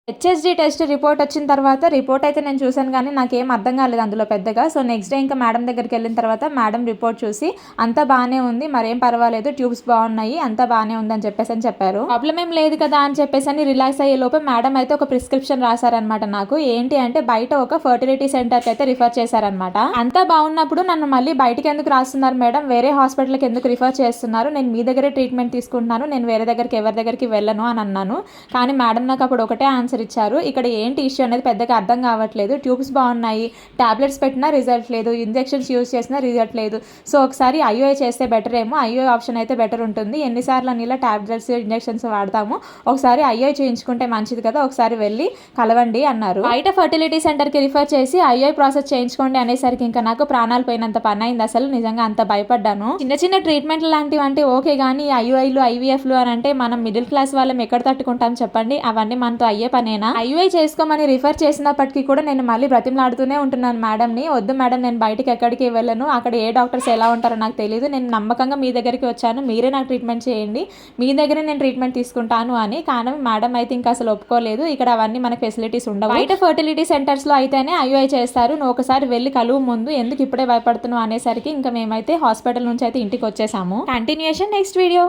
HSG test report వచ్చిన తర్వాత report అయితే నేను చూశాను కానీ నాకేం అర్థం కాలేదు అందులో పెద్దగా. సో నెక్స్ట్ డే ఇంకా మేడం దగ్గరికి వెళ్ళిన తర్వాత మేడం రిపోర్ట్ చూసి అంతా బాగానే ఉంది, మరేం పర్వాలేదు, ట్యూబ్స్ బాగున్నాయి, అంతా బాగానే ఉంది అని చెప్పారు. ప్రాబ్లం ఏం లేదు కదా అని చెప్పేసి రిలాక్స్ అయ్యే లోపే మేడం అయితే ఒక ప్రిస్క్రిప్షన్ రాశారనమాట నాకు. ఏంటి అంటే బయట ఒక ఫర్టిలిటీ సెంటర్కి అయితే రిఫర్ చేశారనమాట. అంతా బాగున్నప్పుడు నన్ను మళ్ళీ బయటికి ఎందుకు రాస్తున్నారు మేడం, వేరే హాస్పిటల్కి ఎందుకు రిఫర్ చేస్తున్నారు, నేను మీ దగ్గరే ట్రీట్మెంట్ తీసుకుంటున్నాను, నేను వేరే దగ్గరికి ఎవరి దగ్గరికి వెళ్ళను అని అన్నాను. కానీ మేడం నాకు అప్పుడు ఒకటే ఆన్సర్ ఇచ్చారు, ఇక్కడ ఏంటి ఇష్యూ అనేది పెద్దగా అర్థం కావట్లేదు, ట్యూబ్స్ బాగున్నాయి, టాబ్లెట్స్ పెట్టినా రిజల్ట్ లేదు, ఇంజెక్షన్స్ యూజ్ చేసినా రిజల్ట్ లేదు, సో ఒకసారి ఐఓఐ చేస్తే బెటర్ ఏమో, ఐఓఐ ఆప్షన్ అయితే బెటర్ ఉంటుంది, ఎన్నిసార్లు అని ఇలా టాబ్లెట్స్ ఇంజెక్షన్స్ వాడతాము, ఒకసారి ఐఓఐ చేయించుకుంటే మంచిది కదా, ఒకసారి వెళ్ళి కలవండి అన్నారు. బయట ఫర్టిలిటీ సెంటర్కి రిఫర్ చేసి ఐఓఐ ప్రాసెస్ చేయించుకోండి అనేసరికి ఇంకా నాకు ప్రాణాలు పోయినంత పని అయింది. అసలు నిజంగా అంత భయపడ్డాను. చిన్న చిన్న ట్రీట్మెంట్ లాంటివి అంటే ఓకే, కానీ ఐఓఐలు ఐవీఎఫ్లు అని అంటే మనం మిడిల్ క్లాస్ వాళ్ళం ఎక్కడ తట్టుకుంటాం చెప్పండి, అవన్నీ మనతో అయ్యే పనేనా. ఐఓఐ చేసుకోమని రిఫర్ చేసినప్పటికీ కూడా నేను మళ్ళీ బ్రతిమలాడుతూనే ఉంటున్నాను మేడంని, వద్దు మేడం నేను బయటికి ఎక్కడికి వెళ్ళను, అక్కడ ఏ డాక్టర్స్ ఎలా ఉంటారో నాకు తెలియదు, నేను నమ్మకంగా మీ దగ్గరికి వచ్చాను, మీరే నాకు ట్రీట్మెంట్ చేయండి, మీ దగ్గరే నేను ట్రీట్మెంట్ తీసుకుంటాను అని. కానీ మేడం అయితే ఇంకా అసలు ఒప్పుకోలేదు, ఇక్కడ అవన్నీ మనకు ఫెసిలిటీస్ ఉండవు, బయట ఫర్టిలిటీ సెంటర్స్ లో అయితేనే ఐఓఐ చేస్తారు, నువ్వు ఒకసారి వెళ్ళి కలువు ముందు, ఎందుకు ఇప్పుడే భయపడుతున్నావు అనేసరికి ఇంకా మేమైతే హాస్పిటల్ నుంచి అయితే ఇంటికి వచ్చేసాము. Continuation next video.